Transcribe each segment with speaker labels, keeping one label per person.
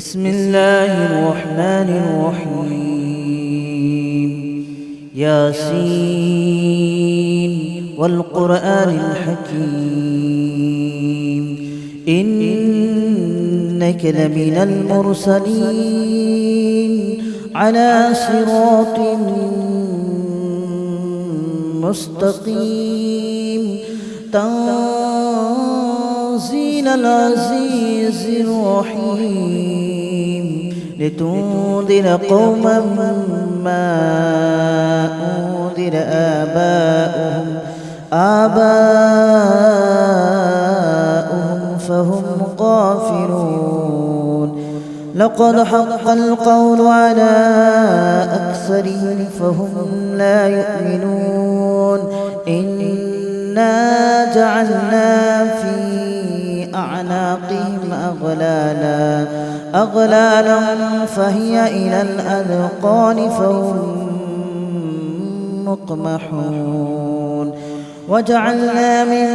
Speaker 1: بسم الله الرحمن الرحيم. ياسين والقرآن الحكيم إنك لمن المرسلين على صراط مستقيم تنزيل العزيز الرحيم لتنذر قوما ما أنذر آباؤهم فهم غافلون. لقد حق القول على أكثرهم فهم لا يؤمنون. إنا جعلنا في أعناقهم أغلالا فهي إلى الأذقان فهم مقمحون. وجعلنا من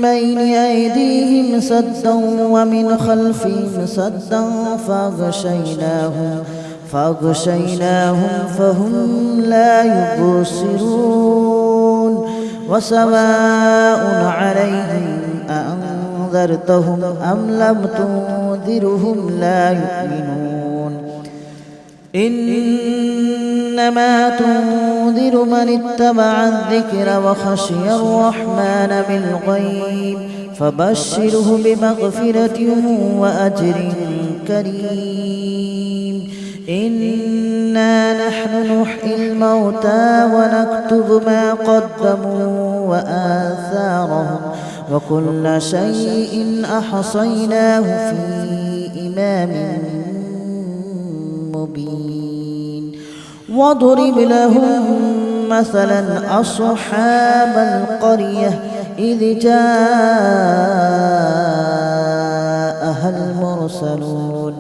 Speaker 1: بين أيديهم سدا ومن خلفهم سدا فأغشيناهم فهم لا يبصرون. وسواء عليهم أأنذرتهم أم لم تنذرهم لا يؤمنون. إنما تنذر من اتبع الذكر وخشي الرحمن بالغيب فبشره بمغفرة وأجر كريم. إنا نحن نحيي الموتى ونكتب ما قدموا وآثارهم وكل شيء أحصيناه في إمام مبين. واضرب لهم مثلا أصحاب القرية إذ جاءها المرسلون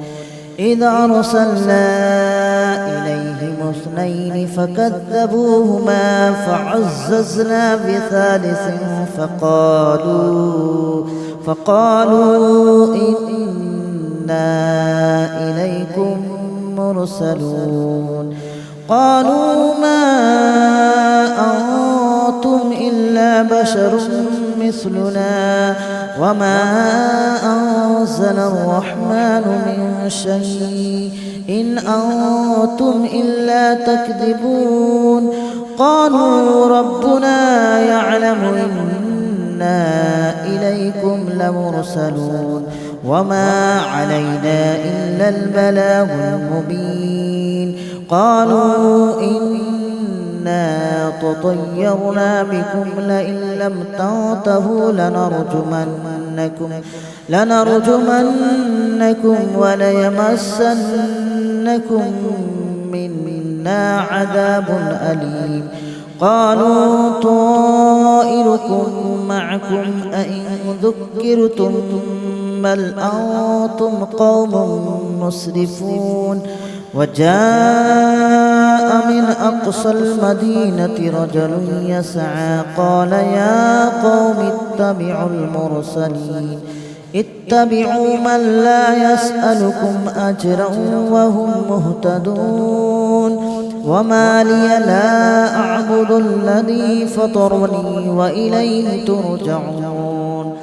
Speaker 1: إذ أرسلنا إليهم اثنين فكذبوهما فعززنا بثالث فقالوا إنا إليكم مرسلون. قالوا ما أنتم إلا بشر مثلنا وما أنزل الرحمن من شيء إن أنتم إلا تكذبون. قالوا ربنا يعلم إنا إليكم لمرسلون وما علينا إلا البلاغ المبين. قالوا إنا تطيرنا بكم لئن لم تنتهوا لنرجمنكم وليمسنكم منا عذاب أليم. قالوا طائركم معكم أئن ذكرتم بل أنتم قوم مسرفون. وجاء من أقصى المدينة رجل يسعى قال يا قوم اتبعوا من لا يسألكم أجرا وهم مهتدون. وما لي لا أعبد الذي فطرني وإليه ترجعون.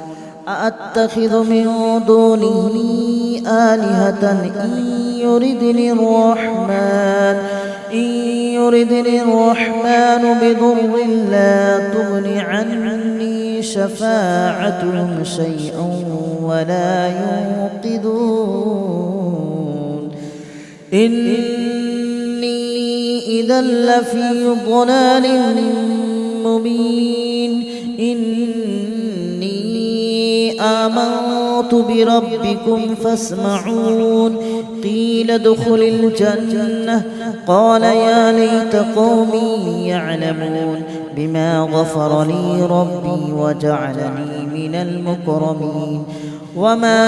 Speaker 1: أأتخذ من دونه آلهة إن يردني الرحمن بضر لا تغن عني شفاعتهم شيئا ولا ينقذون. إني إذا لفي ضلال مبين. آمنت بربكم فاسمعون. قيل ادخل الجنة قال يا ليت قومي يعلمون بما غفر لي ربي وجعلني من المكرمين. وما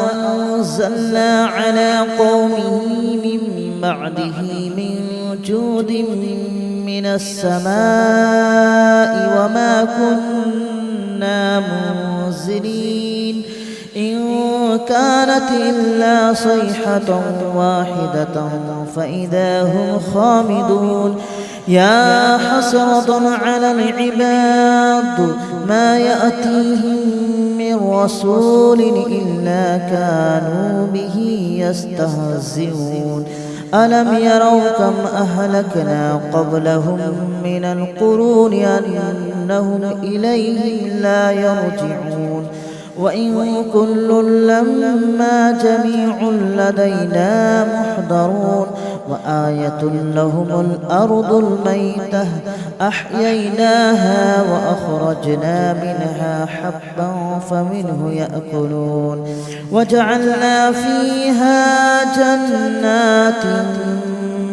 Speaker 1: أنزلنا على قومه من بعده من جود من السماء وما كنا منزلين. إن كانت إلا صيحة واحدة فإذا هم خامدون يا حسرة على العباد ما يأتيهم من رسول إلا كانوا به يستهزئون ألم يروا كم أهلكنا قبلهم من القرون أنهم إليهم لا يرجعون وإن كل لما جميع لدينا محضرون وآية لهم الأرض الميتة أحييناها وأخرجنا منها حبا فمنه يأكلون وجعلنا فيها جنات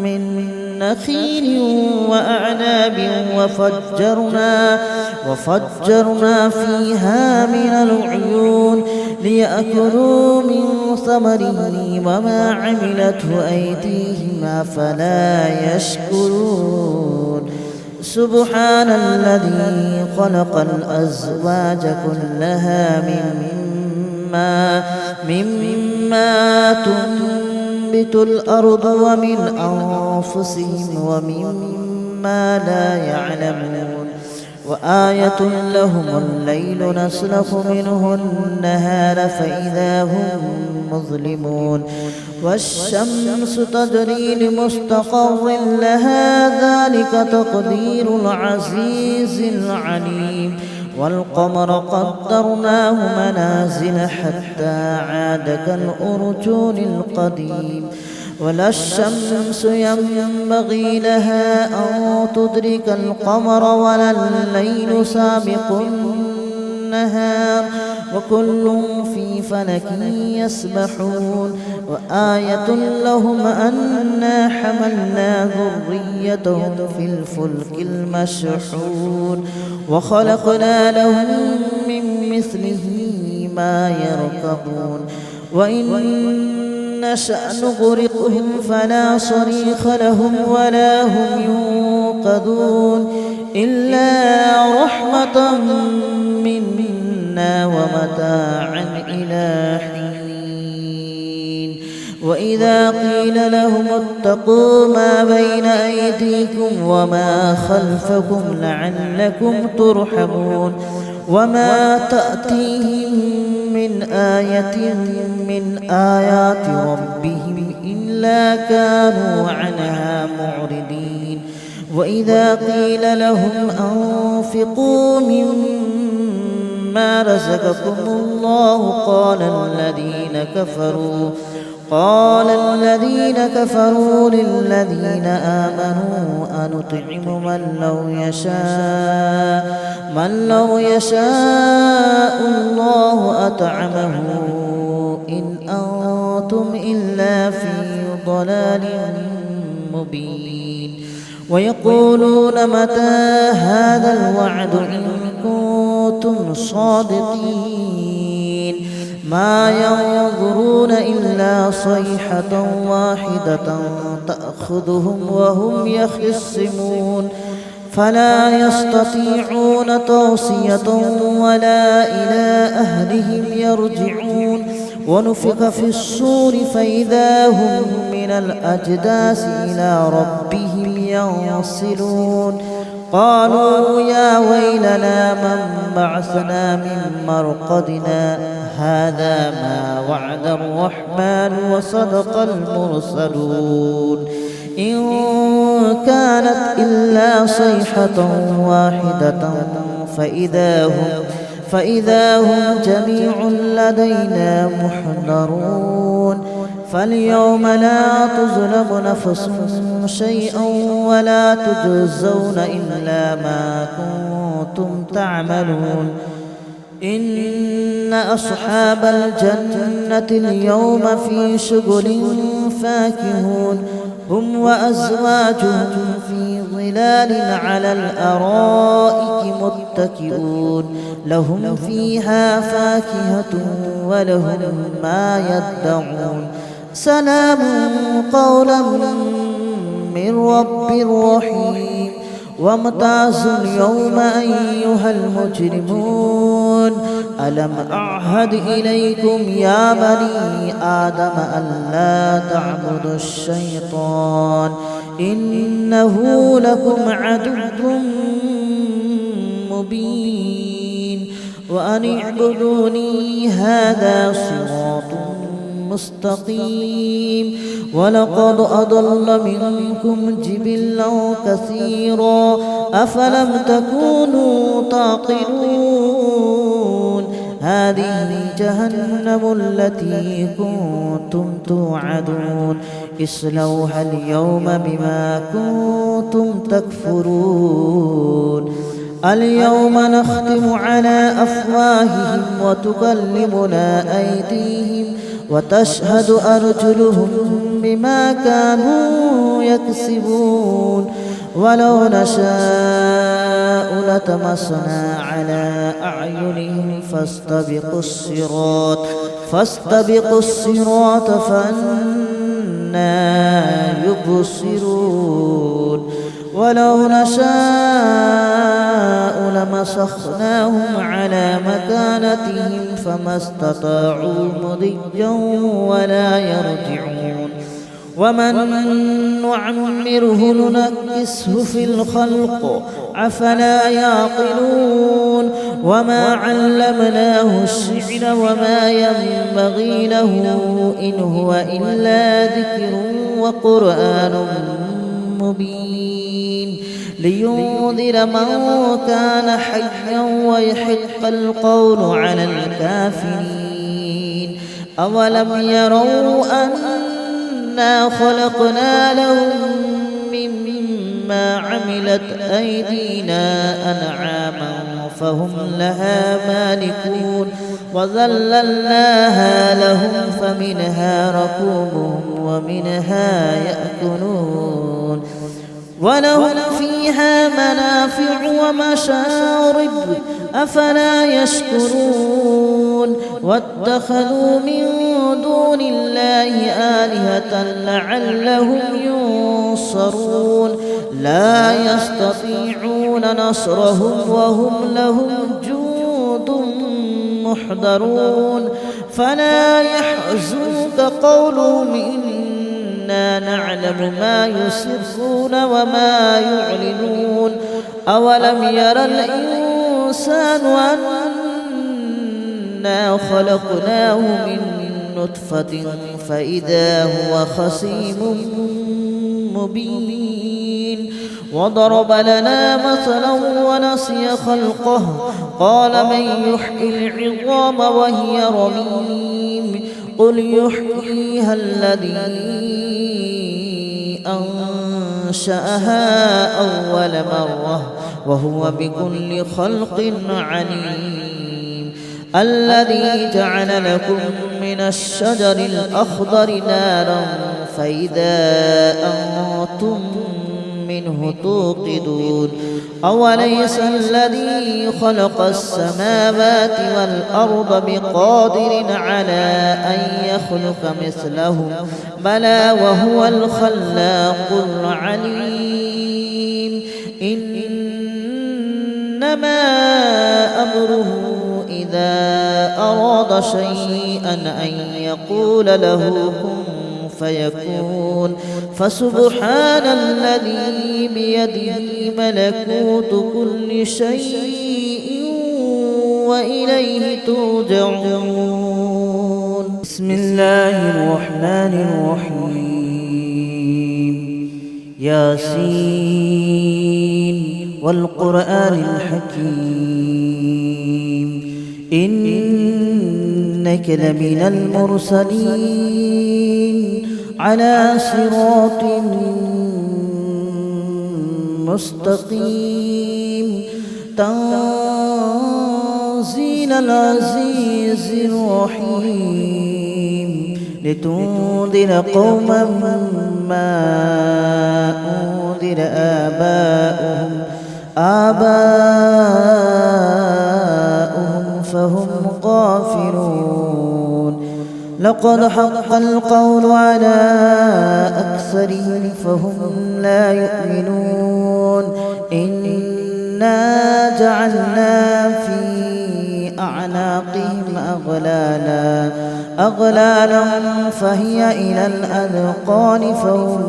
Speaker 1: من نخيل وأعناب وفجرنا فيها من العيون ليأكلوا من ثمره وما عملته أيديهم أفلا يشكرون سبحان الذي خلق الأزواج كلها مما تنبت الأرض ومن أنفسهم ومما لا يعلمون وآية لهم الليل نسلخ منه النهار فإذا هم مظلمون والشمس تجري لمستقر لها ذلك تقدير العزيز العليم والقمر قدرناه منازل حتى عاد كالأرجون القديم ولا الشمس ينبغي لها أن تدرك القمر ولا الليل سابق النهار وكل في فلك يسبحون وآية لهم أنا حملنا ذريتهم في الفلك المشحون وخلقنا لهم من مثله ما يركبون وإن نشأ نغرقهم فلا صريخ لهم ولا هم ينقذون إلا رحمة منا ومتاعا إلى حين وإذا قيل لهم اتقوا ما بين أيديكم وما خلفكم لعلكم ترحمون وما تأتيهم من آية من آيات ربهم إلا كانوا عنها معرضين وإذا قيل لهم أنفقوا مما رزقكم الله قال الذين كفروا للذين آمنوا أنطعم من لو يشاء الله أطعمه إن أنتم إلا في ضلال مبين ويقولون متى هذا الوعد إن كنتم صادقين ما ينظرون إلا صيحة واحدة تأخذهم وهم يخصمون فلا يستطيعون توصية ولا إلى أهلهم يرجعون ونفخ في الصور فإذا هم من الأجداث إلى ربهم ينسلون قالوا يا ويلنا من بعثنا من مرقدنا هذا ما وعد الرحمن وصدق المرسلون إن كانت إلا صيحة واحدة فإذا هم جميع لدينا محضرون فاليوم لا تظلم نفس شيئا ولا تجزون إلا ما كنتم تعملون إن أصحاب الجنة اليوم في شغل فاكهون هم وأزواجهم في ظلال على الأرائك متكئون لهم فيها فاكهة ولهم ما يدعون سلام قولا من رب رحيم وامتازوا اليوم أيها المجرمون ألم أعهد إليكم يا بني آدم ألا تعبدوا الشيطان إنه لكم عدو مبين وأن اعبدوني هذا صراط مستقيم ولقد أضل منكم جبلا كثيرا أفلم تكونوا تعقلون هذه جهنم التي كنتم توعدون اصلوها اليوم بما كنتم تكفرون اليوم نختم على أفواههم وتكلمنا أيديهم وتشهد أرجلهم بما كانوا يكسبون ولو نشاء لطمسنا على أعينهم فاستبقوا الصراط فأنى يبصرون ولو نشاء لمسخناهم على مكانتهم فما استطاعوا مضيا ولا يرجعون ومن نعمره ننكسه في الخلق أفلا يعقلون وما علمناه الشعر وما ينبغي له إن هو إلا ذكر وقرآن مبين لينذر من كان حيا ويحق القول على الكافرين أولم يروا أنا خلقنا لهم مما عملت أيدينا أنعاما فهم لها مالكون وذللناها لهم فمنها ركوبهم ومنها يأكلون ولهم فيها منافع ومشارب أفلا يشكرون واتخذوا من دون الله آلهة لعلهم ينصرون لا يستطيعون نصرهم وهم لهم جند محضرون فلا يحزنك قولهم إنا نعلم ما يسرون وما يعلنون أولم ير الإنسان أنا خلقناه من نطفة فإذا هو خصيم مبين وضرب لنا مثلا ونسي خلقه قال من يحيي العظام وهي رميم قل يحييها الذي أنشأها أول مرة وهو بكل خلق عليم الذي جعل لكم من الشجر الأخضر نارا فإذا أنتم منه توقدون أوليس الذي خلق السماوات والأرض بقادر على أن يخلق مثلهم بلى وهو الخلاق العليم إنما أمره إذا أراد شيئا أن يقول له كن فيكون فسبحان الذي بيده ملكوت كل شيء وإليه ترجعون بسم الله الرحمن الرحيم ياسين والقرآن الحكيم إنك لمن المرسلين على صراط مستقيم تنزيل العزيز الرحيم لتنذر قوما ما أنذر آباؤهم فهم غافلون لقد حق القول على أكثرهم فهم لا يؤمنون إنا جعلنا في أعناقهم أغلالا فهي إلى الأذقان فهم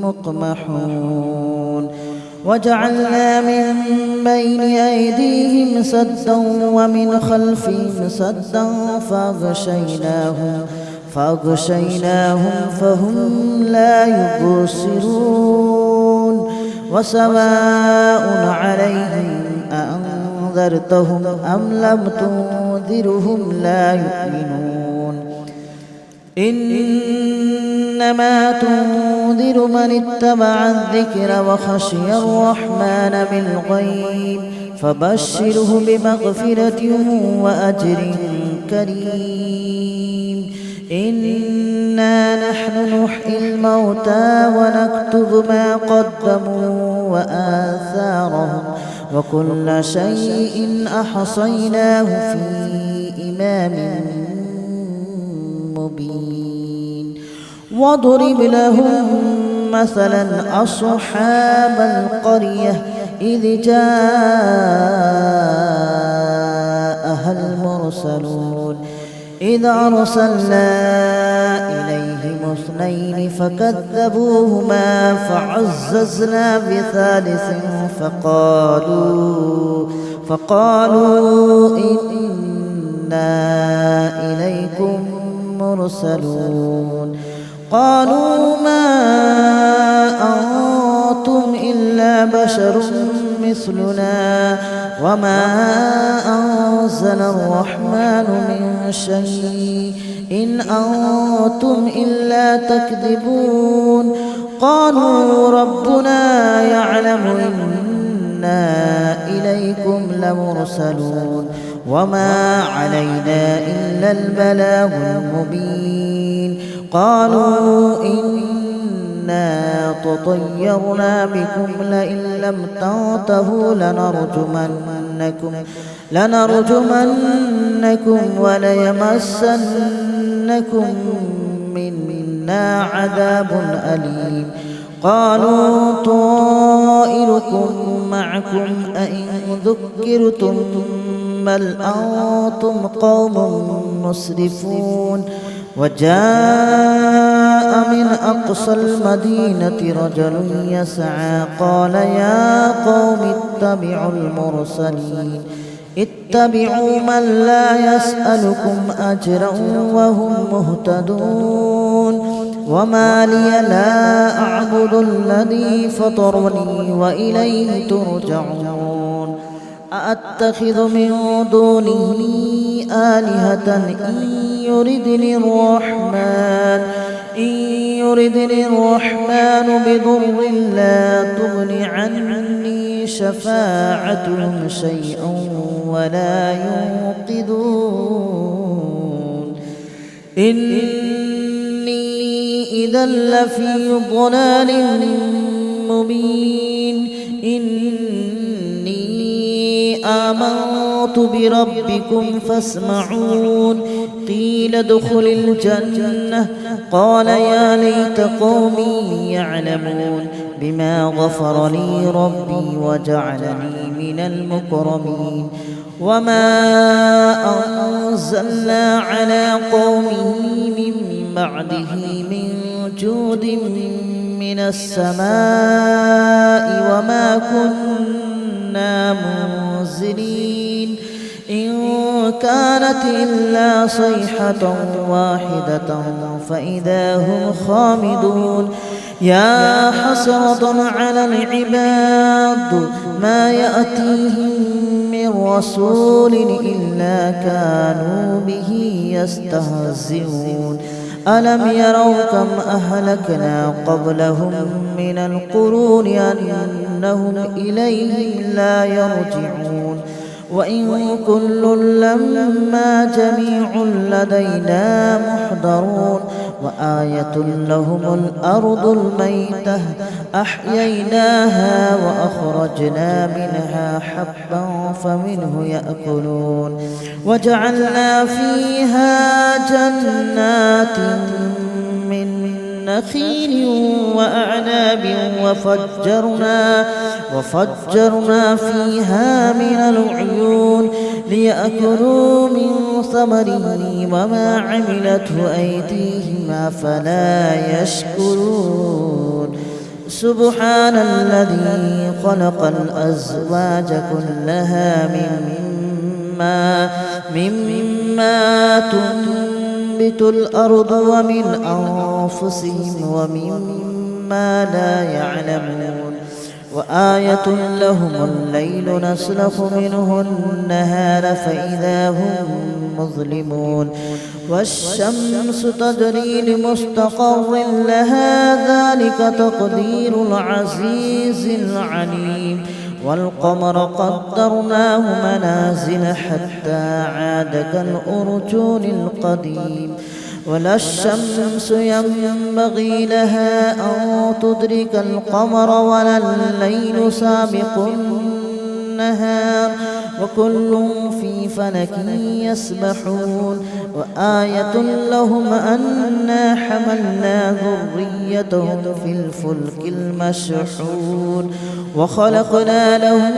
Speaker 1: مقمحون وجعلنا من بين أيديهم سدا ومن خلفهم سدا فأغشيناهم فهم لا يبصرون وسواء عليهم أأنذرتهم أم لم تنذرهم لا يؤمنون إنما تنذر من اتبع الذكر وخشي الرحمن بالغيب فبشره بمغفرة وأجر كريم إنا نحن نحيي الموتى ونكتب ما قدموا وآثارهم وكل شيء أحصيناه في إمام مبين واضرب لهم مثلا أصحاب القرية إذ جاءها المرسلون إذ أرسلنا إليهم اثنين فكذبوهما فعززنا بثالث فقالوا إنا إليكم مرسلون قالوا ما أنتم إلا بشر مثلنا وما أنزل الرحمن من شيء إن أنتم إلا تكذبون قالوا ربنا يعلم إنا إليكم لمرسلون وما علينا إلا البلاغ المبين قالوا إنا تطيرنا بكم لئن لم تنتهوا لنرجمنكم وليمسنكم منا عذاب أليم قالوا طائركم معكم أئن ذكرتم بل أنتم قوم مسرفون وجاء من أقصى المدينة رجل يسعى قال يا قوم اتبعوا من لا يسألكم أجرا وهم مهتدون وما لي لا أعبد الذي فطرني وإليه ترجعون أأتخذ من دونه آلهة إن يردني الرحمن بضر لا تغن عني شفاعتهم شيئا ولا ينقذون إني إذا لفي ضلال مبين إني آمنت بربكم فاسمعون قيل ادخل الجنة قال يا ليت قومي يعلمون بما غفر لي ربي وجعلني من المكرمين وما أنزلنا على قومه من بعده من جود من السماء وما كنا منزلين إن كانت إلا صيحة واحدة فإذا هم خامدون يا حسرة على العباد ما يأتيهم من رسول إلا كانوا به يستهزئون ألم يروا كم أهلكنا قبلهم من القرون أنهم إليهم لا يرجعون وإن كل لما جميع لدينا محضرون وآية لهم الأرض الميتة أحييناها وأخرجنا منها حبا فمنه يأكلون وجعلنا فيها جنات من نخيل وأعناب وفجرنا فيها من العيون ليأكلوا من ثمره وما عملته أيديهم أفلا يشكرون سبحان الذي خلق الأزواج كلها مما تنبت الأرض ومن أنفسهم ومما لا يعلمون وآية لهم الليل نسلخ منه النهار فإذا هم مظلمون والشمس تجري لمستقر لها ذلك تقدير العزيز العليم والقمر قدرناه منازل حتى عاد كالأرجون القديم ولا الشمس ينبغي لها أن تدرك القمر ولا الليل سابق النهار وكل في فلك يسبحون وآية لهم أنا حملنا ذريتهم في الفلك المشحون وخلقنا لهم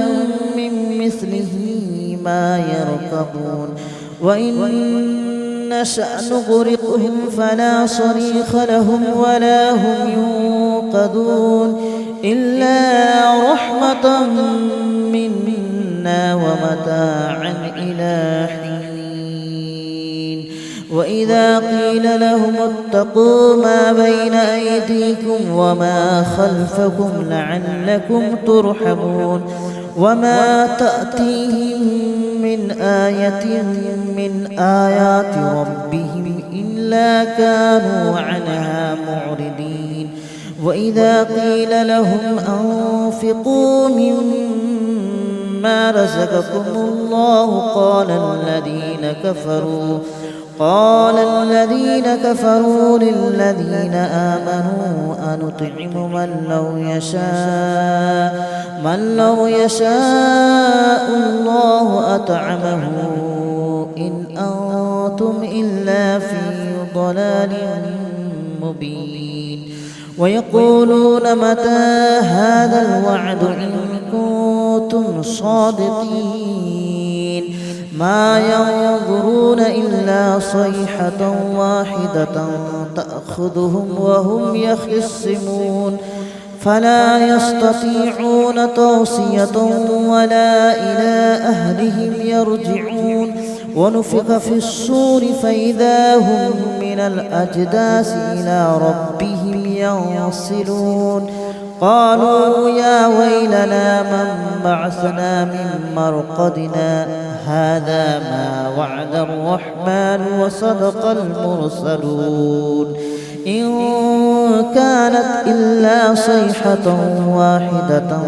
Speaker 1: من مثله ما يركبون وإن نشأ نغرقهم فلا صريخ لهم ولا هم ينقذون إلا رحمة منا ومتاعا إلى حين وإذا قيل لهم اتقوا ما بين أيديكم وما خلفكم لعلكم ترحمون وما تأتيهم من آية من آيات ربهم إلا كانوا عنها معرضين وإذا قيل لهم أنفقوا مما رزقكم الله قال الذين كفروا للذين آمنوا أنطعم من لو يشاء الله أطعمه إن أنتم إلا في ضلال مبين ويقولون متى هذا الوعد إن كنتم صادقين ما ينظرون إلا صيحة واحدة تأخذهم وهم يخصمون فلا يستطيعون توصية ولا إلى أهلهم يرجعون ونفخ في الصور فإذا هم من الأجداث إلى ربهم ينسلون قالوا يا ويلنا من بعثنا من مرقدنا هذا ما وعد الرحمن وصدق المرسلون إن كانت إلا صيحة واحدة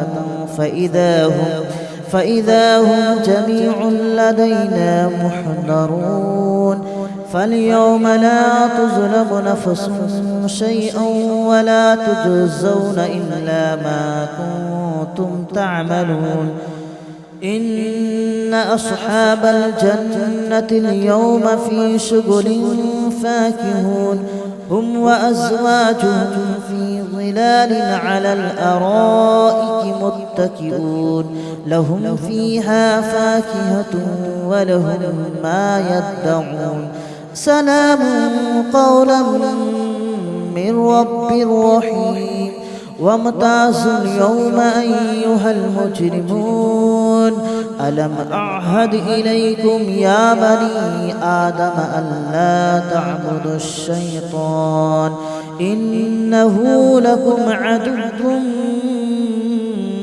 Speaker 1: فإذا هم جميع لدينا محضرون فاليوم لا تظلم نفس شيئا ولا تجزون إلا ما كنتم تعملون إن أصحاب الجنة اليوم في شغل فاكهون هم وأزواجهم في ظلال على الأرائك متكئون لهم فيها فاكهة ولهم ما يدعون سلام قولا من رب رحيم وامتازوا اليوم أيها المجرمون ألم أعهد إليكم يا بني آدم ألا تعبدوا الشيطان إنه لكم عدو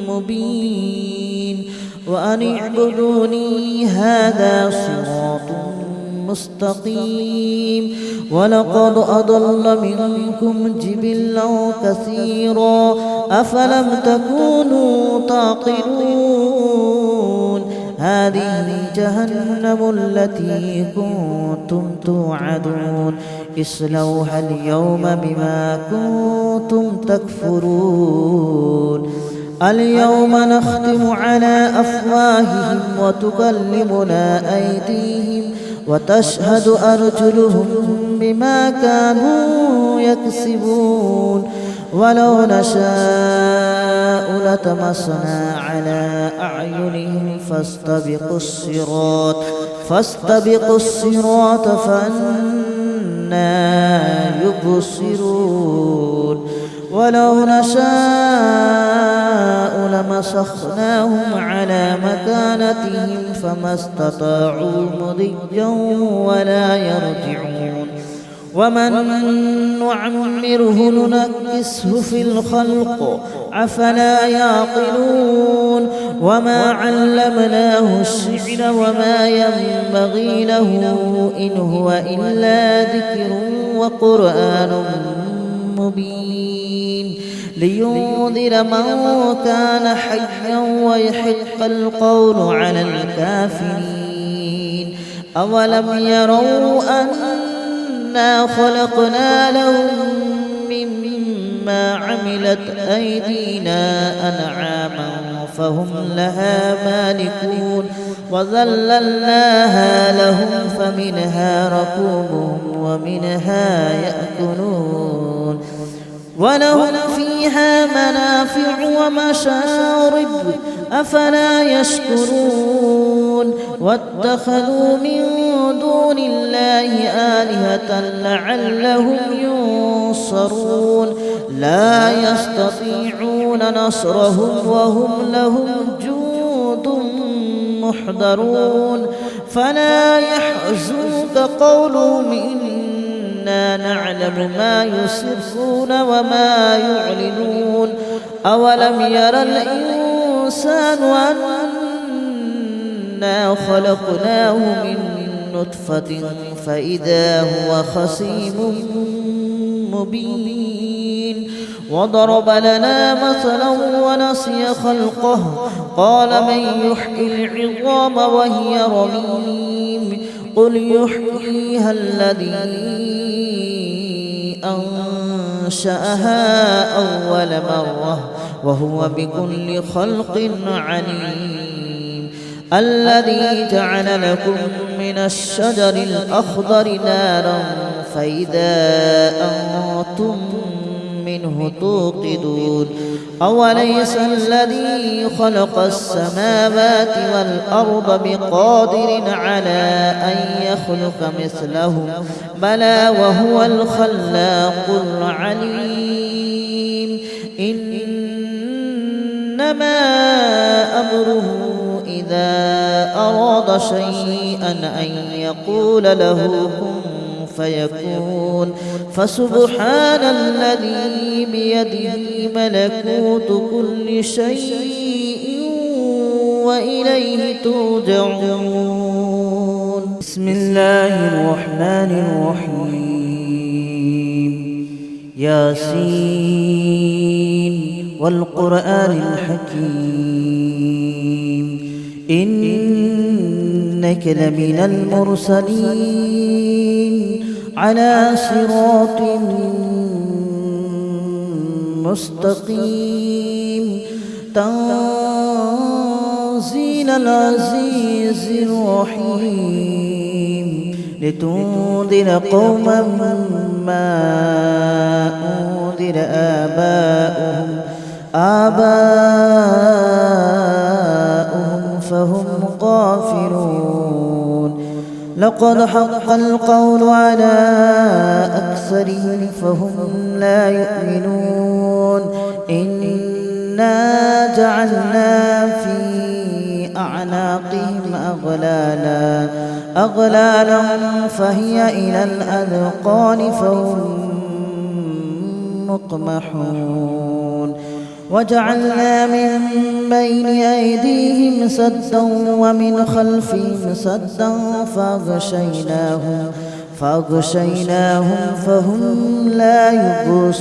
Speaker 1: مبين وأن اعبدوني هذا صراط مستقيم ولقد أضل منكم جبلا كثيرا أفلم تكونوا تعقلون هذه جهنم التي كنتم توعدون اصلوها اليوم بما كنتم تكفرون اليوم نختم على أفواههم وتكلمنا أيديهم وتشهد أرجلهم بما كانوا يكسبون ولو نشاء لطمسنا على أعينهم فاستبقوا الصراط فأنى يبصرون ولو نشاء لمسخناهم على مكانتهم فما استطاعوا مضيا ولا يرجعون ومن نعمره ننكسه في الخلق أفلا يعقلون وما علمناه الشعر وما ينبغي له إن هو إلا ذكر وقرآن مبين لينذر من كان حيا ويحق القول على الكافرين أولم يروا أنا خلقنا لهم مما عملت أيدينا أنعاما فهم لها مالكون وذللناها لهم فمنها ركوبهم ومنها يأكلون ولهم فيها منافع ومشارب أفلا يشكرون واتخذوا من دون الله آلهة لعلهم ينصرون لا يستطيعون نصرهم وهم لهم جند محضرون فلا يحزنك قولهم إنا نعلم ما يسرون وما يعلنون أولم ير الإنسان أنا خلقناه من نطفة فإذا هو خصيم مبين وضرب لنا مثلا ونسي خلقه قال من يحيي العظام وهي رميم قل يحييها الذي أنشأها أول مرة وهو بكل خلق عليم الذي جعل لكم من الشجر الأخضر نارا فإذا أنتم منه توقدون أوليس الذي خلق السماوات والأرض بقادر على أن يخلق مثلهم بلى وهو الخلاق العليم إنما أمره إذا أراد شيئا أن يقول له كن فيكون فسبحان الذي بيده ملكوت كل شيء وإليه ترجعون بسم الله الرحمن الرحيم ياسين والقرآن الحكيم إنك لمن المرسلين على صراط مستقيم تنزيل العزيز الرحيم لتنذر قوما ما أنذر آباؤهم فهم غافلون لقد حق القول على أكثرهم فهم لا يؤمنون إنا جعلنا في أعناقهم أغلالا فهي إلى الأذقان فهم مقمحون وجعلنا من بين أيديهم سدا ومن خلفهم سدا فأغشيناهم فهم لا يبصرون